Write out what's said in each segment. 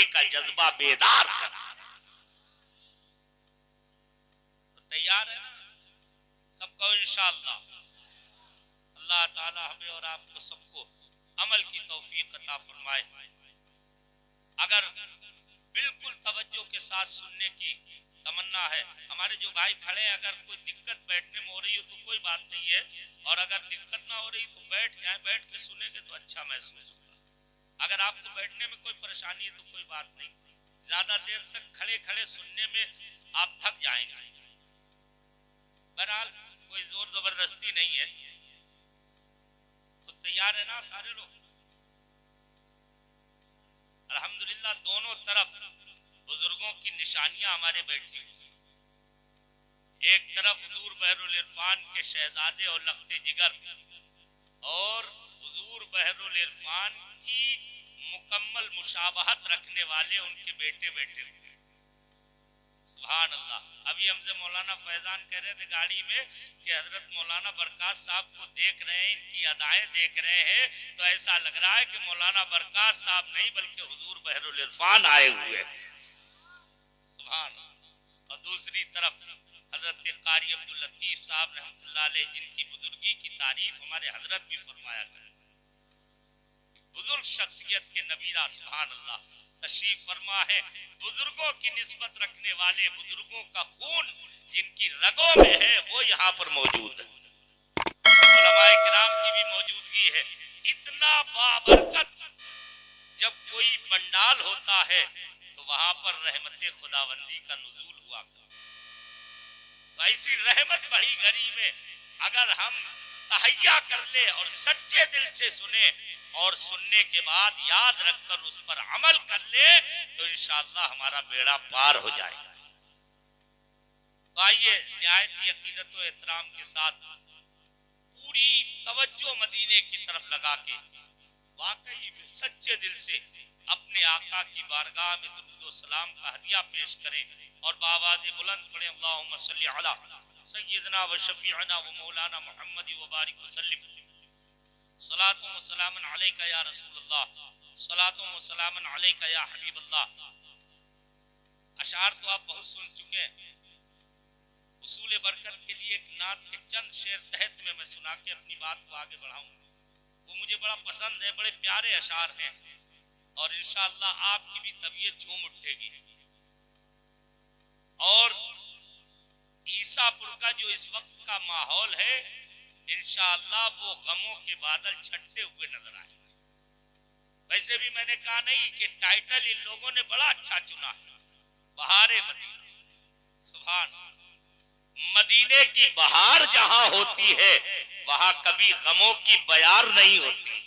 صدقے کا جذبہ بیدار کر. تو تیار ہے نا سب کو انشاءاللہ. اللہ تعالی ہمیں اور آپ کو سب کو عمل کی توفیق عطا فرمائے. اگر بالکل توجہ کے ساتھ سننے کی تمنا ہے. ہمارے جو بھائی کھڑے ہیں اگر کوئی دقت بیٹھنے میں ہو رہی ہو تو کوئی بات نہیں ہے, اور اگر دقت نہ ہو رہی تو بیٹھ جائیں, بیٹھ کے سنیں گے تو اچھا محسوس ہوگا. اگر آپ کو بیٹھنے میں کوئی پریشانی ہے تو کوئی بات نہیں, زیادہ دیر تک کھڑے کھڑے سننے میں آپ تھک جائیں گے. بہرحال کوئی زور زبردستی نہیں ہے. تو تیار ہے نا سارے لوگ؟ الحمدللہ دونوں طرف بزرگوں کی نشانیاں ہمارے بیٹھی ہوئی. ایک طرف حضور بحر العرفان کے شہزادے اور لخت جگر, اور حضور بحر العرفان کی مکمل مشابہت رکھنے والے ان کے بیٹے بیٹے ہوئے. سبحان اللہ. ابھی ہم سے مولانا فیضان کہہ رہے تھے گاڑی میں کہ حضرت مولانا برکات صاحب کو دیکھ رہے ہیں, ان کی ادائیں دیکھ رہے ہیں تو ایسا لگ رہا ہے کہ مولانا برکات صاحب نہیں بلکہ حضور بحر العرفان آئے ہوئے. سبحان اللہ. اور دوسری طرف حضرت قاری عبداللطیف صاحب رحمۃ اللہ علیہ, جن کی بزرگی کی تعریف ہمارے حضرت بھی فرمایا کرتے, بزرگ شخصیت کے نبیرہ. سبحان اللہ. تشریف فرما ہے. بزرگوں کی نسبت رکھنے والے, بزرگوں کا خون جن کی رگوں میں ہے وہ یہاں پر موجود ہے. علماء کرام کی بھی موجودگی ہے. اتنا بابرکت. جب کوئی پنڈال ہوتا ہے تو وہاں پر رحمت خداوندی کا نزول ہوا. تو ایسی رحمت بڑی گھری میں اگر ہم تہیا کر لے اور سچے دل سے سنیں اور سننے کے بعد یاد رکھ کر اس پر عمل کر لے تو انشاءاللہ ہمارا بیڑا پار ہو جائے گا. تو آئیے نہایت عقیدت و احترام کے ساتھ پوری توجہ مدینے کی طرف لگا کے واقعی سچے دل سے اپنے آقا کی بارگاہ میں درود و سلام کا ہدیہ پیش کریں اور بآواز بلند پڑھیں اللہم صلی علی سیدنا و شفیعنا و مولانا محمد و بارک وسلم صلاۃ و سلام علیک یا رسول اللہ صلاۃ و سلام علیک یا حبیب اللہ. اشعار تو آپ بہت سن چکے ہیں. اصول برکت کے لیے ایک نعت کے چند شعر تحت میں سنا کے اپنی بات کو آگے بڑھاؤں. وہ مجھے بڑا پسند ہے, بڑے پیارے اشعار ہیں اور انشاءاللہ آپ کی بھی طبیعت جھوم اٹھے گی. اور عیسیٰ پر کا جو اس وقت کا ماحول ہے انشاءاللہ وہ غموں کے بادل چھٹتے ہوئے نظر آئے. ویسے بھی میں نے کہا نہیں کہ ٹائٹل ان لوگوں نے بڑا اچھا چنا ہے, بہار مدینہ. سبحان. مدینے کی بہار جہاں ہوتی ہے وہاں کبھی غموں کی بیار نہیں ہوتی.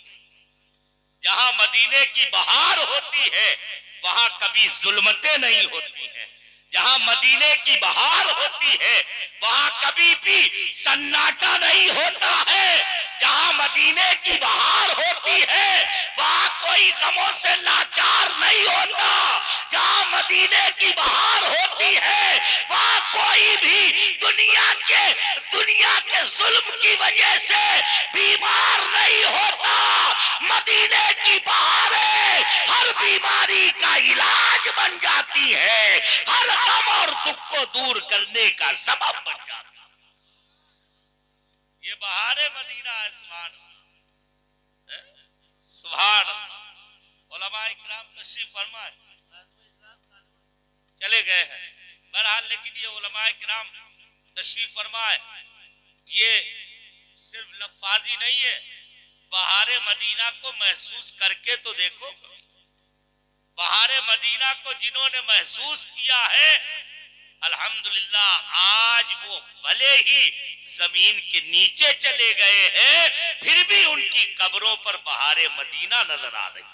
جہاں مدینے کی بہار ہوتی ہے وہاں کبھی ظلمتیں نہیں ہوتی ہیں. جہاں مدینے کی بہار ہوتی ہے وہاں کبھی بھی سناٹا نہیں ہوتا ہے. جہاں مدینے کی بہار ہوتی ہے وہاں کوئی غموں سے لاچار نہیں ہوتا. جہاں مدینے کی بہار ہوتی ہے وہاں کوئی بھی دنیا کے ظلم کی وجہ سے بیمار نہیں ہوتا. مدینے کی بہاریں ہر بیماری کا علاج بن جاتی ہے, ہر غم اور دکھ کو دور کرنے کا سبب بن جاتا ہے. یہ بہار مدینہ ہے. سبحان اللہ. علماء کرام تشریف فرمائے چلے گئے ہیں بہرحال, لیکن یہ علماء کرام تشریف فرمائے یہ صرف لفاظی نہیں ہے. بہار مدینہ کو محسوس کر کے تو دیکھو. بہار مدینہ کو جنہوں نے محسوس کیا ہے الحمدللہ آج وہ بھلے ہی زمین کے نیچے چلے گئے ہیں پھر بھی ان کی قبروں پر بہار مدینہ نظر آ رہی ہے,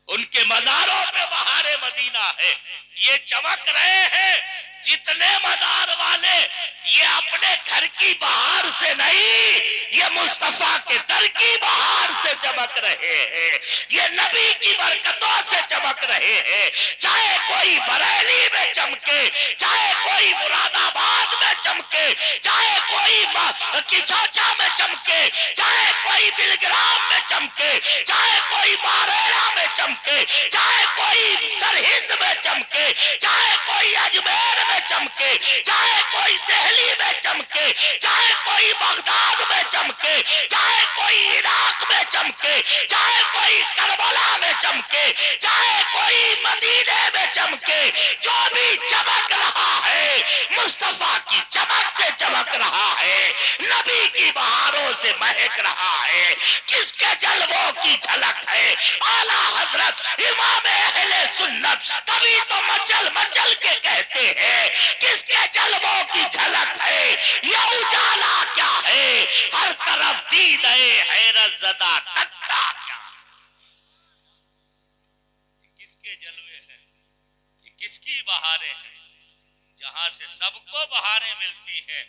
ان کے مزاروں پہ بہار مدینہ ہے. یہ چمک رہے ہیں جتنے مزار والے, یہ اپنے گھر کی بہار سے نہیں, یہ مصطفیٰ کے در کی بہار سے چمک رہے ہیں, یہ نبی کی برکتوں سے چمک رہے ہیں. چاہے کوئی بریلی میں چمکے, چاہے کوئی مراد آباد میں چمکے, چاہے کوئی کچوچا میں چمکے, چاہے کوئی بلگرام میں چمکے, چاہے کوئی ماریرا میں چمکے، چاہے کوئی سرہند میں چمکے، چاہے کوئی اجمیر میں چمکے، چاہے کوئی دہلی میں چمکے، چاہے کوئی بغداد میں چمکے، چاہے کوئی عراق میں چمکے، چاہے کوئی کربلا میں چمکے، چاہے کوئی مدینے میں چمکے، جو بھی چمک رہا ہے مصطفیٰ کی چمک سے چمک رہا ہے، نبی کی بہاروں سے مہک رہا ہے۔ کس کے جلووں کی جھلک ہے؟ اعلیٰ حضرت امام اہل سنت تبھی تو مچل مچل کے کہتے ہیں کس کے جلووں کی جھلک ہے، یہ اجالا کیا ہے، ہر طرف دید حیرت زدہ ٹکتا کیا، کس کے جلوے ہیں، یہ کس کی بہاریں ہیں، جہاں سے سب کو بہاریں ملتی ہیں۔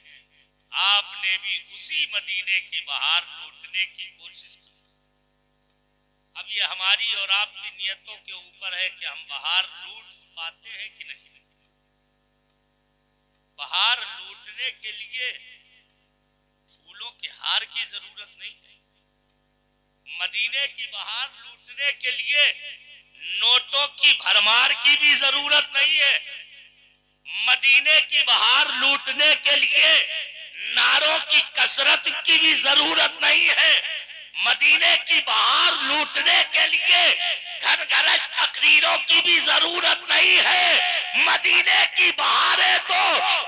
آپ نے بھی اسی مدینے کی بہار لوٹنے کی کوشش کی۔ اب یہ ہماری اور آپ کی نیتوں کے اوپر ہے کہ ہم بہار لوٹ پاتے ہیں کہ نہیں۔ بہار لوٹنے کے لیے پھولوں کے ہار کی ضرورت نہیں ہے، مدینے کی بہار لوٹنے کے لیے نوٹوں کی بھرمار کی بھی ضرورت نہیں ہے، مدینے کی بہار لوٹنے کے لیے نعروں کی کثرت کی بھی ضرورت نہیں ہے، مدینے کی بہار لوٹنے کے لیے گھر گھرج تقریروں کی بھی ضرورت نہیں ہے۔ مدینے کی بہاریں تو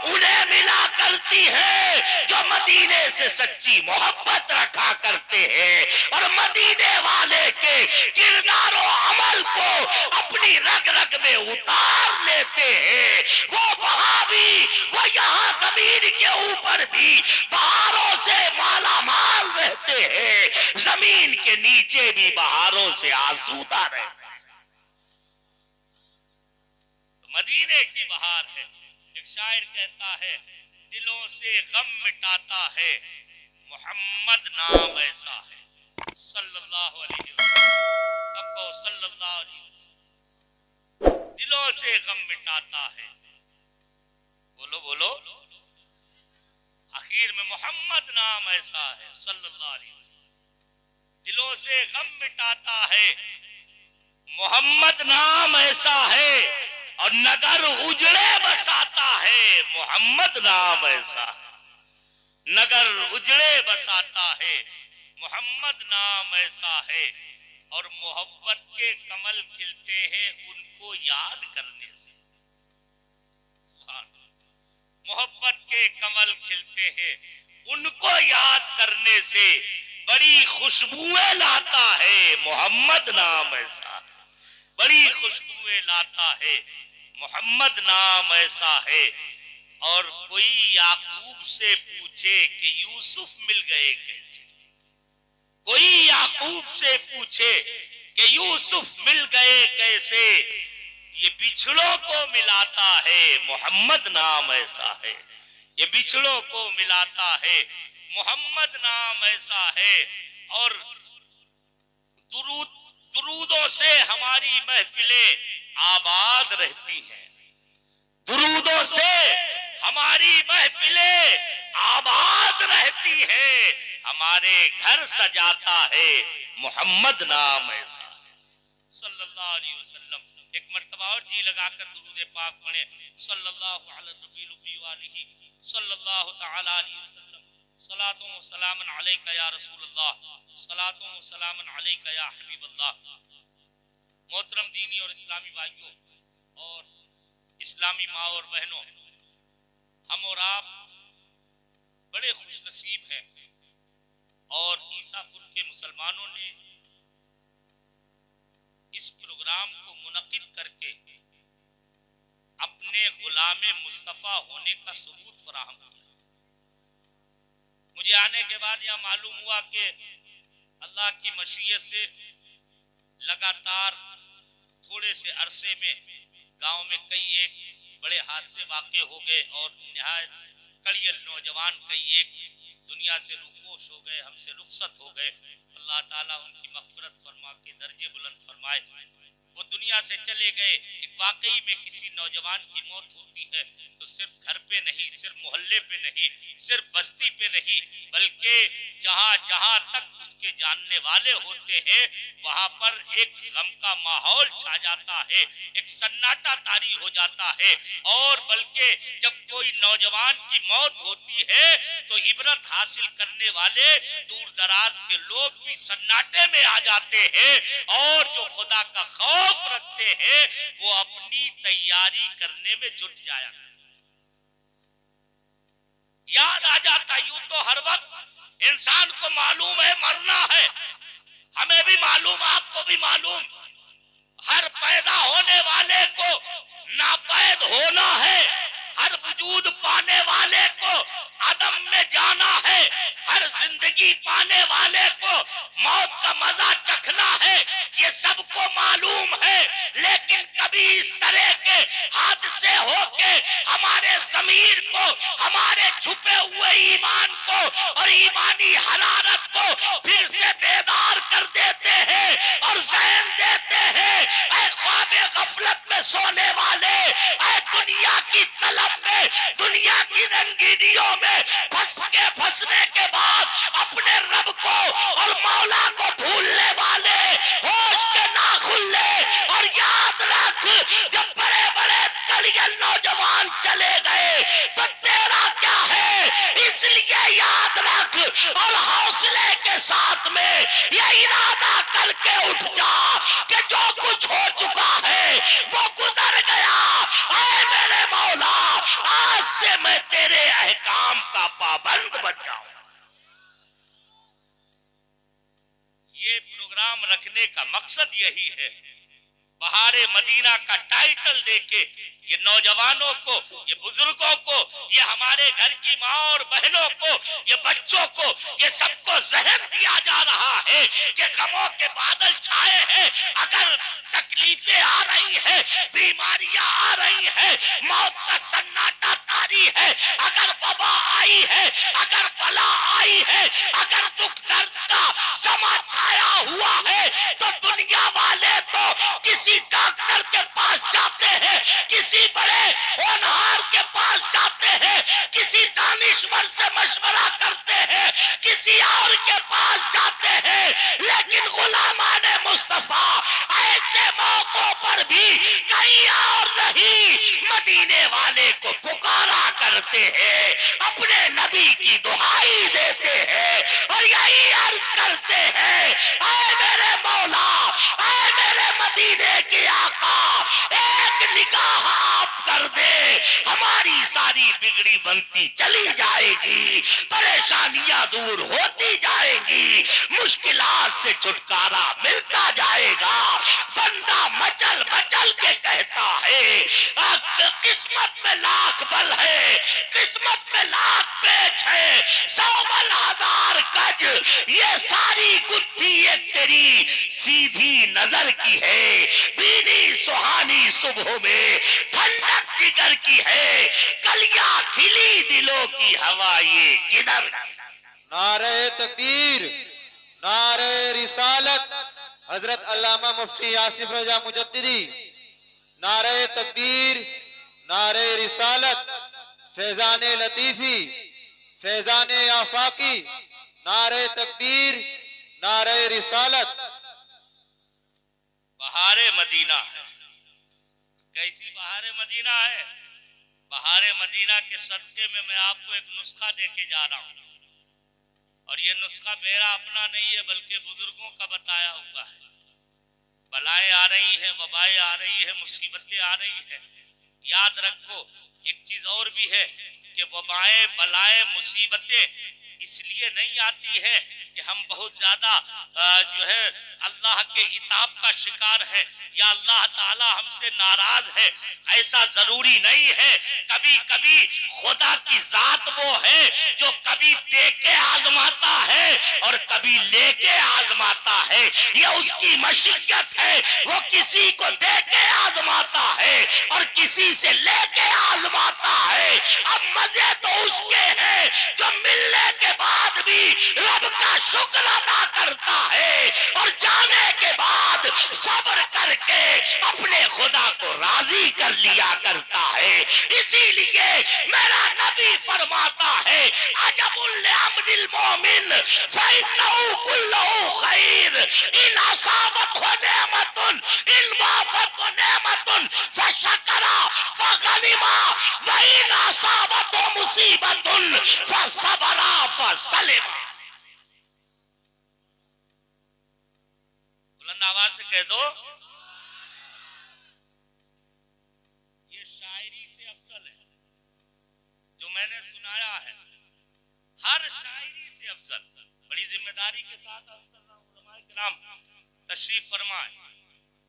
انہیں ملا کرتی ہیں جو مدینے سے سچی محبت رکھا کرتے ہیں اور مدینے والے کے کردار و عمل کو اپنی رگ رگ میں اتار لیتے ہیں۔ وہ وہاں بھی، وہ یہاں زمین کے اوپر بھی بہاروں سے مالا مال رہتے ہیں، زمین کے نیچے بھی بہاروں سے آسودہ رہتے ہیں۔ مدینے کی بہار ہے۔ ایک شاعر کہتا ہے دلوں سے غم مٹاتا ہے محمد نام ایسا ہے، صلی اللہ علیہ وسلم، سب کو صلی اللہ علیہ وسلم، دلوں سے غم مٹاتا ہے، بولو بولو، آخر میں محمد نام ایسا ہے صلی اللہ علیہ وسلم، دلوں سے غم مٹاتا ہے محمد نام ایسا ہے، اور نگر اجڑے بساتا ہے محمد نام ایسا ہے، نگر اجڑے بساتا ہے محمد نام ایسا ہے، اور محبت کے کمل کھلتے ہیں ان کو یاد کرنے سے، سبحان اللہ، محبت کے کمل کھلتے ہیں ان کو یاد کرنے سے، بڑی خوشبوئیں لاتا ہے محمد نام ایسا ہے، بڑی خوشبوئیں لاتا ہے محمد نام ایسا ہے۔ اور کوئی یعقوب سے پوچھے کہ یوسف مل گئے کیسے، کوئی یعقوب سے پوچھے کہ یوسف مل گئے کیسے، یہ بچھڑوں کو ملاتا ہے محمد نام ایسا ہے، یہ بچھڑوں کو ملاتا ہے محمد نام ایسا ہے۔ اور درودوں سے ہماری محفلیں آباد رہتی ہیں، درودوں سے ہماری محفلیں آباد رہتی ہیں، ہمارے گھر سجاتا ہے محمد نام ایسا صلی اللہ علیہ وسلم۔ ایک مرتبہ اور جی لگا کر درود پاک پڑھیں، صلی اللہ علی النبی الامی وآلہ صلی اللہ تعالی علیہ وسلم، صلاۃ و سلام علیک یا رسول اللہ، صلاۃ و سلام علیک یا حبیب اللہ۔ محترم دینی اور اسلامی بھائیوں اور اسلامی ماں اور بہنوں، ہم اور آپ بڑے خوش نصیب ہیں، اور عیسیٰ پور کے مسلمانوں نے اس پروگرام کو منعقد کر کے اپنے غلام مصطفیٰ ہونے کا ثبوت فراہم کیا۔ مجھے آنے کے بعد یہ معلوم ہوا کہ اللہ کی مشیت سے لگاتار تھوڑے سے عرصے میں گاؤں میں کئی ایک بڑے حادثے واقع ہو گئے، اور نہایت کڑیل نوجوان کئی ایک دنیا سے رخوش ہو گئے، ہم سے رخصت ہو گئے۔ اللہ تعالیٰ ان کی مغفرت فرما کے درجے بلند فرمائے۔ وہ دنیا سے چلے گئے. ایک واقعی میں کسی نوجوان کی موت ہوتی ہے تو صرف گھر پہ نہیں, صرف محلے پہ نہیں, صرف بستی پہ نہیں, بلکہ جہاں جہاں تک اس کے جاننے والے ہوتے ہیں وہاں پر ایک غم کا ماحول چھا جاتا ہے, ایک سناٹا طاری ہو جاتا ہے. اور بلکہ جب کوئی نوجوان کی موت ہوتی ہے تو عبرت حاصل کرنے والے دور دراز کے لوگ بھی سناٹے میں آ جاتے ہیں, اور جو خدا کا خوف رکھتے ہیں وہ اپنی تیاری کرنے میں جٹ جایا. یاد آ جاتا, یوں تو ہر وقت انسان کو معلوم ہے مرنا ہے, ہمیں بھی معلوم, آپ کو بھی معلوم, ہر پیدا ہونے والے کو ناپید ہونا ہے, ہر وجود پانے والے کو عدم میں جانا ہے, ہر زندگی پانے والے کو موت کا مزہ چکھنا ہے, یہ سب کو معلوم ہے. لیکن کبھی اس طرح کے حادثے ہو کے ہمارے ضمیر کو, ہمارے چھپے ہوئے ایمان کو اور ایمانی حرارت کو پھر سے بیدار کر دیتے ہیں اور ذہن دیتے ہیں. اے خواب غفلت میں سونے والے, اے دنیا کی طلب میں, دنیا کی رنگینیوں میں پھنسنے کے بعد اپنے رب کو اور مولا کو بھولنے والے, ہوش کے ناخن لے اور یاد رکھ جب بڑے بڑے کلیل نوجوان چلے گئے تو تیرا کیا ہے, اس لیے یاد رکھ اور حوصلے کے ساتھ میں یہ ارادہ کر کے اٹھ جا کہ جو کچھ ہو چکا ہے وہ گزر گیا. اے میرے مولا, آج سے میں تیرے احکام کا پابند بن جاؤں. یہ پروگرام رکھنے کا مقصد یہی ہے. بہار مدینہ کا ٹائٹل دے کے یہ نوجوانوں کو, یہ بزرگوں کو, یہ ہمارے گھر کی ماں اور بہنوں کو, یہ بچوں کو, یہ سب کو ذہن دیا جا رہا ہے کہ غموں کے بادل چھائے ہیں, اگر تکلیفیں آ رہی ہیں, بیماریاں آ رہی ہیں, موت کا سناٹا طاری ہے, اگر وبا آئی ہے, اگر بلا آئی ہے, اگر دکھ درد کا سما چھایا ہوا ہے تو دنیا والے تو کسی ڈاکٹر کے پاس جاتے ہیں, کسی بڑے ہونہار کے پاس جاتے ہیں, کسی دانشور سے مشورہ کرتے ہیں, کسی اور کے پاس جاتے ہیں, لیکن غلامان مصطفیٰ ایسے موقعوں پر بھی کہیں اور نہیں مدینے والے کو پکارا کرتے ہیں, اپنے نبی کی دعائی دیتے ہیں اور یہی عرض کرتے ہیں, اے میرے مولا, اے میرے مدینے کے آقا, ایک نگاہ آپ کر دے, ہماری ساری بگڑی بنتی چلی جائے گی, پریشانیاں دور ہوتی جائیں گی, مشکلات سے چھٹکارا ملتا جائے گا. بندہ مچل مچل کے کہتا ہے قسمت میں لاکھ بل ہے, قسمت میں لاکھ پیچ ہے, 100 بل 1000 کج, یہ ساری گتھی ایک تیری سیدھی نظر کی ہے, بینی سہانی صبح میں ٹھنڈک جگر کی ہے, کلیاں کھلی دلوں کی ہوا یہ کدھر. نعرہ تکبیر, نعرہ رسالت, حضرت علامہ مفتی آصف رضا مجددی. نعرہ تکبیر, نعرہ رسالت, فیضان لطیفی, فیضان آفاقی. نعرہ تکبیر, نعرہ رسالت. بہار مدینہ ہے. کیسی بہار مدینہ ہے؟ بہار مدینہ کے صدقے میں میں آپ کو ایک نسخہ دے کے جا رہا ہوں, اور یہ نسخہ میرا اپنا نہیں ہے بلکہ بزرگوں کا بتایا ہوا ہے. بلائیں آ رہی ہیں, وبائیں آ رہی ہیں, مصیبتیں آ رہی ہیں. یاد رکھو ایک چیز اور بھی ہے کہ وبائیں, بلائیں, مصیبتیں اس لیے نہیں آتی ہے کہ ہم بہت زیادہ جو ہے اللہ کے عتاب کا شکار ہے یا اللہ تعالی ہم سے ناراض ہے, ایسا ضروری نہیں ہے. کبھی کبھی خدا کی ذات وہ ہے جو کبھی دے کے آزماتا ہے اور کبھی لے کے آزماتا ہے, یہ اس کی مشیت ہے, وہ کسی کو دے کے آزماتا ہے اور کسی سے لے کے آزماتا ہے. اب مزے تو اس کے ہیں جو ملنے کے بعد بھی رب کا شکر ادا کرتا ہے اور جانے کے بعد بعد صبر کر کے اپنے خدا کو راضی کر لیا کرتا ہے. اسی لیے میرا نبی فرماتا ہے عجب لامر المومن فإنه كله خیر ان اصابته نعمت ان وافته نعمت فشکر فغنم وان اصابته مصیبت فصبر فسلم. بلند آواز سے کہہ دو یہ شاعری سے افضل ہے جو میں نے سنایا ہے. ہر شاعری سے افضل. بڑی ذمہ داری کے ساتھ علماء کرام تشریف فرمائے.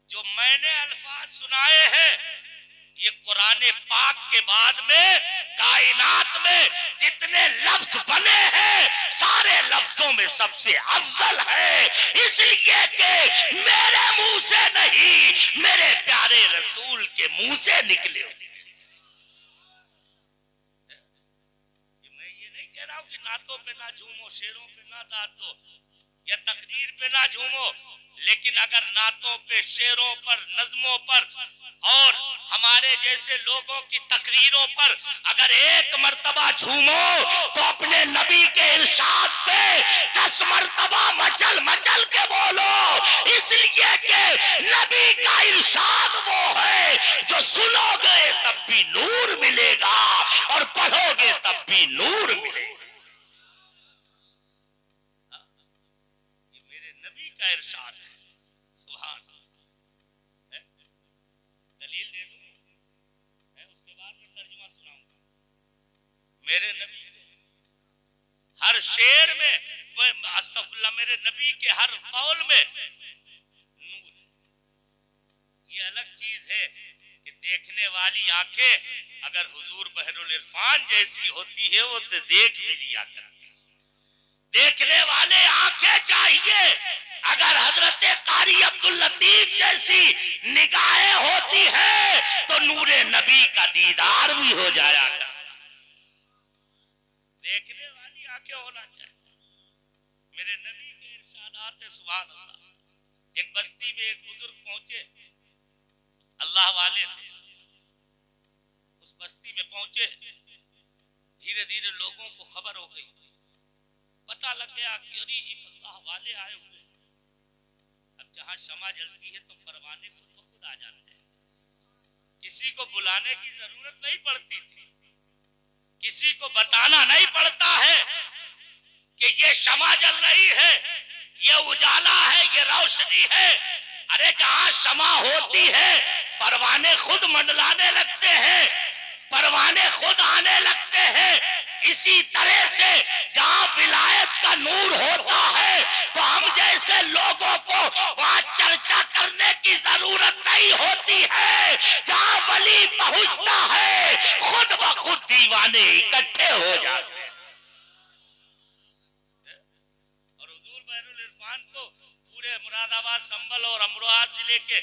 جو میں نے الفاظ سنائے ہیں یہ قرآن پاک کے بعد میں کائنات میں جتنے لفظ بنے ہیں سارے لفظوں میں سب سے افضل ہے. اس لیے کہ میرے منہ سے نہیں میرے پیارے رسول کے منہ سے نکلے. میں یہ نہیں کہہ رہا ہوں کہ نعتوں پہ نہ جھومو, شعروں پہ نہ داتو یا تقریر پہ نہ جھومو, لیکن اگر نعتوں پہ, شعروں پر, نظموں پر اور ہمارے جیسے لوگوں کی تقریروں پر اگر ایک مرتبہ جھومو تو اپنے نبی کے ارشاد پہ 10 مرتبہ مچل مچل کے بولو. اس لیے کہ نبی کا ارشاد وہ ہے جو سنو گے تب بھی نور ملے گا اور پڑھو گے تب بھی نور ملے گا. یہ میرے نبی کا ارشاد ہے. سبحان دلیل دے دوں اس کے بعد میں ترجمہ سناؤں گا. میرے نبی ہر شعر میں, استغفر اللہ, میرے نبی کے ہر قول میں نور ہے. یہ الگ چیز ہے کہ دیکھنے والی آنکھیں اگر حضور بحر العرفان جیسی ہوتی ہے وہ تو دیکھ بھی لیا کرتی. دیکھنے والے آنکھیں چاہیے. اگر حضرت قاری عبداللطیف جیسی نگاہیں ہوتی ہے تو نور نبی کا دیدار بھی ہو جایا کرتا. دیکھنے والی آنکھیں ہونا چاہیے. میرے نبی کے ارشادات ہے. سبحان اللہ. ایک بستی میں ایک بزرگ پہنچے, اللہ والے تھے. اس بستی میں پہنچے, دھیرے دھیرے لوگوں کو خبر ہو گئی, پتہ لگ گیا کہ ارے یہ اللہ والے آئے ہوئے. اب جہاں شمع جلتی ہے تو پروانے خود بخود آ جاتے ہیں. کسی کو بلانے کی ضرورت نہیں پڑتی تھی, کسی کو بتانا نہیں پڑتا ہے کہ یہ شمع جل رہی ہے, یہ اجالا ہے, یہ روشنی ہے. ارے جہاں شمع ہوتی ہے پروانے خود منڈلانے لگتے ہیں, پروانے خود آنے لگتے ہیں. اسی طرح سے جہاں ولایت کا نور ہوتا ہے تو ہم جیسے لوگوں کو وہاں چرچا کرنے کی ضرورت نہیں ہوتی ہے. جہاں ولی پہنچتا ہے خود بخود دیوانے اکٹھے ہو جاتے ہیں. اور حضور بحر العرفان کو پورے مراد آباد, سنبھل اور امروہہ ضلع کے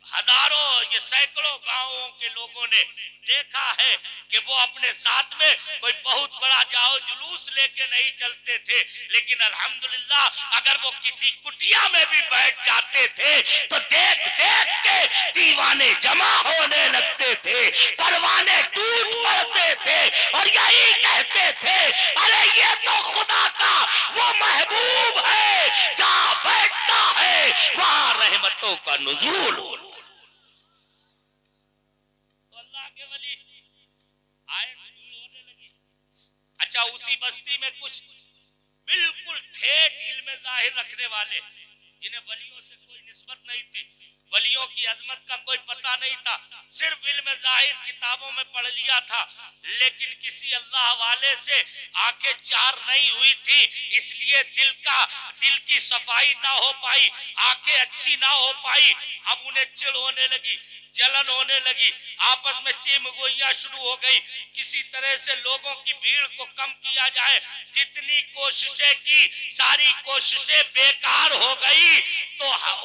ہزاروں, یہ سینکڑوں گاؤں کے لوگوں نے دیکھا ہے کہ وہ اپنے ساتھ میں کوئی بہت بڑا جاؤ جلوس لے کے نہیں چلتے تھے, لیکن الحمدللہ اگر وہ کسی کٹیا میں بھی بیٹھ جاتے تھے تو دیکھ دیکھ کے دیوانے جمع ہونے لگتے تھے, پروانے ٹوٹ پڑتے تھے اور یہی کہتے تھے ارے یہ تو خدا کا وہ محبوب ہے, جہاں بیٹھتا ہے وہاں رحمتوں کا نزول ہو. آئے ہونے لگی. اچھا, اسی بستی میں کچھ بالکل ٹھیک علم ظاہر رکھنے والے جنہیں ولیوں سے کوئی نسبت نہیں تھی, ولیوں کی عظمت کا کوئی پتہ نہیں تھا, صرف علم ظاہر کتابوں میں پڑھ لیا تھا, لیکن کسی اللہ والے سے آنکھیں چار نہیں ہوئی تھی, اس لیے دل کی صفائی نہ ہو پائی, آنکھیں اچھی نہ ہو پائی. اب انہیں چڑ ہونے لگی, جلن ہونے لگی, آپس میں چیمگوئیاں شروع ہو گئی. کسی طرح سے لوگوں کی بھیڑ کو کم کیا جائے, جتنی کوششیں کی ساری کوششیں بیکار ہو گئی. تو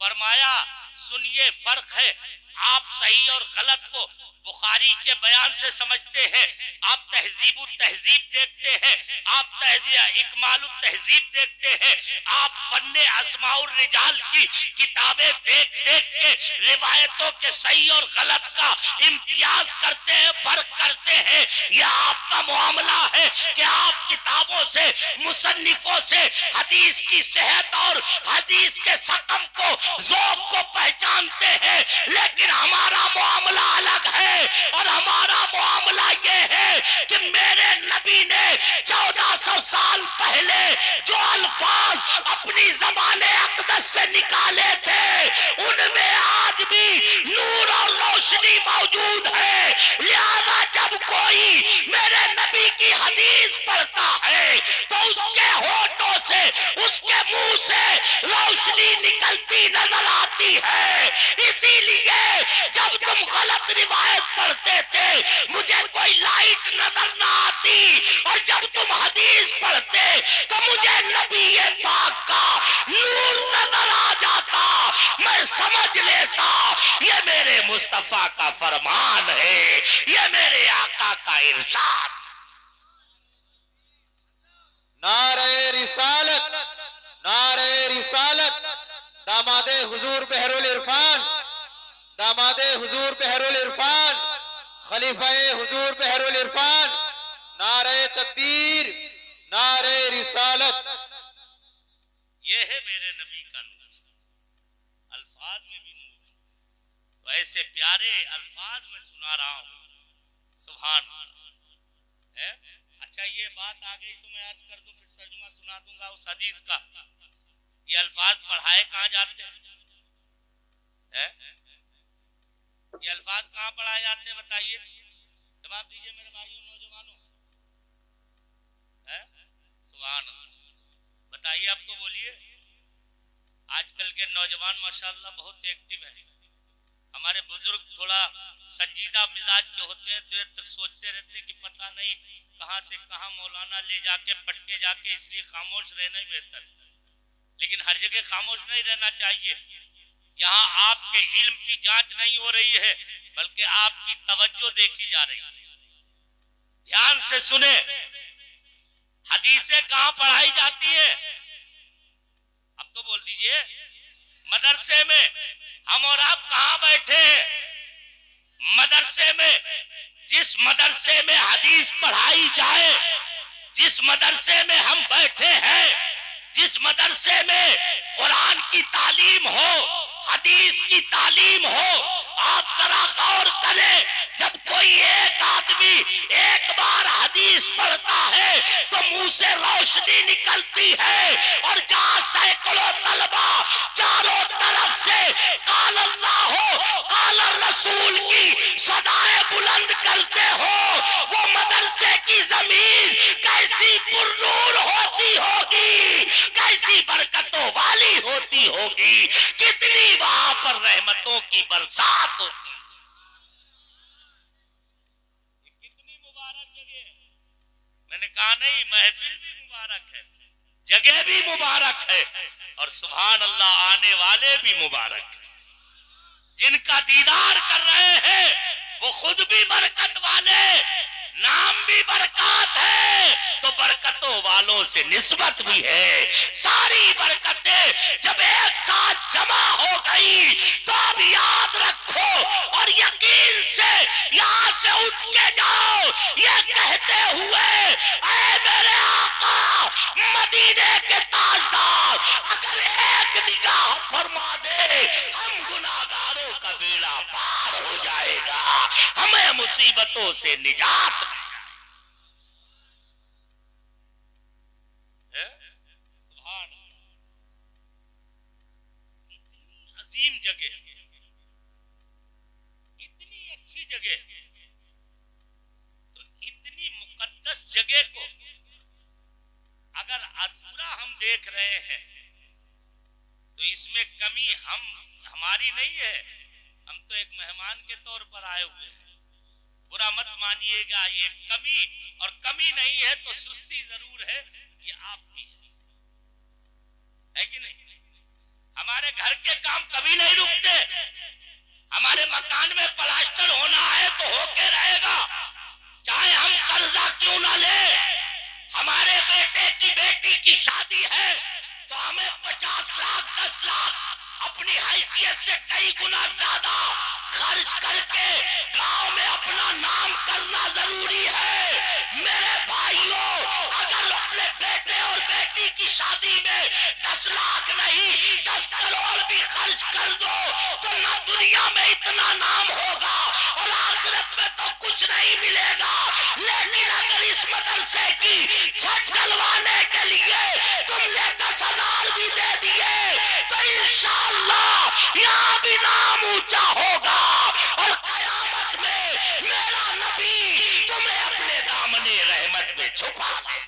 فرمایا سنیے فرق ہے، آپ صحیح اور غلط کو بخاری کے بیان سے سمجھتے ہیں، آپ تہذیب التہذیب دیکھتے ہیں، آپ اکمال التہذیب دیکھتے ہیں، آپ فن اسماء الرجال کی کتابیں دیکھ دیکھ کے روایتوں کے صحیح اور غلط کا امتیاز کرتے ہیں، فرق کرتے ہیں۔ یہ آپ کا معاملہ ہے کہ آپ کتابوں سے، مصنفوں سے حدیث کی صحت اور حدیث کے سقم کو، ذوق کو پہچانتے ہیں، لیکن ہمارا معاملہ الگ ہے، اور ہمارا معاملہ یہ ہے کہ میرے نبی نے 1400 سال پہلے جو الفاظ اپنی زبان اقدس سے نکالے تھے ان میں آج بھی نور اور روشنی موجود ہے، لہذا جب کوئی میرے نبی کی حدیث پڑھتا ہے تو اس کے ہونٹوں سے، اس کے منہ سے روشنی نکلتی نظر آتی ہے۔ اسی لیے جب تم غلط روایت پڑھتے تھے مجھے کوئی لائٹ نظر نہ آتی، اور جب تم حدیث پڑھتے تو مجھے نبی پاک کا نور نظر آ جاتا، میں سمجھ لیتا یہ میرے مصطفیٰ کا فرمان ہے، یہ میرے آقا کا ارشاد۔ نعرہ رسالت، نعرہ رسالت، داماد حضور بحر العرفان، داماد حضور بحر العرفان، خلیفہ حضور بحر العرفان، نعرہ تکبیر، نعرہ رسالت۔ یہ ہے میرے نبی کا نور، الفاظ میں بھی نور، تو ایسے پیارے الفاظ میں سنا رہا ہوں، سبحان ہے۔ اچھا یہ بات آ گئی تو میں عرض کر دوں، پھر ترجمہ سنا دوں گا اس حدیث کا۔ یہ الفاظ پڑھائے کہاں جاتے ہیں؟ یہ الفاظ کہاں پڑھائے جاتے ہیں بتائیے، جواب دیجئے میرے بھائیوں نوجوانوں۔ سبحان اللہ، بتائیے اب تو بولیے۔ آج کل کے نوجوان ماشاءاللہ بہت ایکٹیو ہیں، ہمارے بزرگ تھوڑا سنجیدہ مزاج کے ہوتے ہیں، دیر تک سوچتے رہتے ہیں کہ پتہ نہیں کہاں سے کہاں مولانا لے جا کے پٹکے جا کے، اس لیے خاموش رہنا ہی بہتر ہے۔ لیکن ہر جگہ خاموش نہیں رہنا چاہیے، یہاں آپ کے علم کی جانچ نہیں ہو رہی ہے بلکہ آپ کی توجہ دیکھی جا رہی ہے۔ دھیان سے سنیں، حدیثیں کہاں پڑھائی جاتی ہیں؟ اب تو بول دیجئے۔ مدرسے میں۔ ہم اور آپ کہاں بیٹھے ہیں؟ مدرسے میں۔ جس مدرسے میں حدیث پڑھائی جائے، جس مدرسے میں ہم بیٹھے ہیں، جس مدرسے میں قرآن کی تعلیم ہو، حدیث کی تعلیم ہو، آپ ذرا غور کریں، جب کوئی ایک آدمی ایک بار حدیث پڑھتا ہے تو منہ سے روشنی نکلتی ہے، اور جہاں سینکڑوں طلبہ چاروں طرف سے قال اللہ ہو قال الرسول کی صدائیں بلند کرتے ہو، وہ مدرسے کی زمین کیسی پرنور ہوتی ہوگی، کیسی برکتوں والی ہوتی ہوگی، کتنی وہاں پر رحمتوں کی برسات ہوتی۔ کتنی مبارک جگہ ہے، میں نے کہا نہیں، محفل بھی مبارک ہے، جگہ بھی مبارک ہے، اور سبحان اللہ آنے والے بھی مبارک ہیں۔ جن کا دیدار کر رہے ہیں وہ خود بھی برکت والے، نام بھی برکات ہے تو برکتوں والوں سے نسبت بھی ہے۔ ساری برکتیں جب ایک ساتھ جمع ہو گئی تو اب یاد رکھو اور یقین سے یہاں سے اٹھ کے جاؤ یہ کہتے ہوئے، اے میرے آقا مدینے کے تاجدار، اگر ایک نگاہ فرما دے ہم گناہگاروں کا بیڑا پار ہو جائے گا، ہمیں مصیبتوں سے نجات ملے۔ سبحان اتنی عظیم جگہ، اتنی اچھی جگہ، تو اتنی مقدس جگہ کو اگر ادھورا ہم دیکھ رہے ہیں تو اس میں کمی ہماری نہیں ہے، ہم تو ایک مہمان کے طور پر آئے ہوئے ہیں، برا مت مانیے گا، یہ کمی اور کمی نہیں ہے تو سستی ضرور ہے، یہ آپ کی ہے کہ نہیں؟ ہمارے گھر کے کام کبھی نہیں رکتے. ہمارے مکان میں پلاسٹر ہونا ہے تو ہو کے رہے گا چاہے ہم قرضہ کیوں نہ لیں. ہمارے بیٹے کی بیٹی کی شادی ہے تو ہمیں 50 لاکھ 10 لاکھ اپنی حیثیت سے کئی گنا زیادہ خرچ کر کے گاؤں میں اپنا نام کرنا ضروری ہے. میرے بھائیوں اگر اپنے بیٹے اور بیٹی کی شادی میں 10 لاکھ نہیں 10 کروڑ بھی خرچ کر دو تو نہ دنیا میں اتنا نام ہوگا اور آخرت میں تو کچھ نہیں ملے گا. لیکن اگر اس مدرسے کی چھت ڈلوانے کے لیے تم نے 10,000 بھی دے دیے تو انشاءاللہ یہاں بھی نام اونچا ہوگا اور قیامت میں میرا نبی تمہیں اپنے دامن رحمت میں چھپا لے.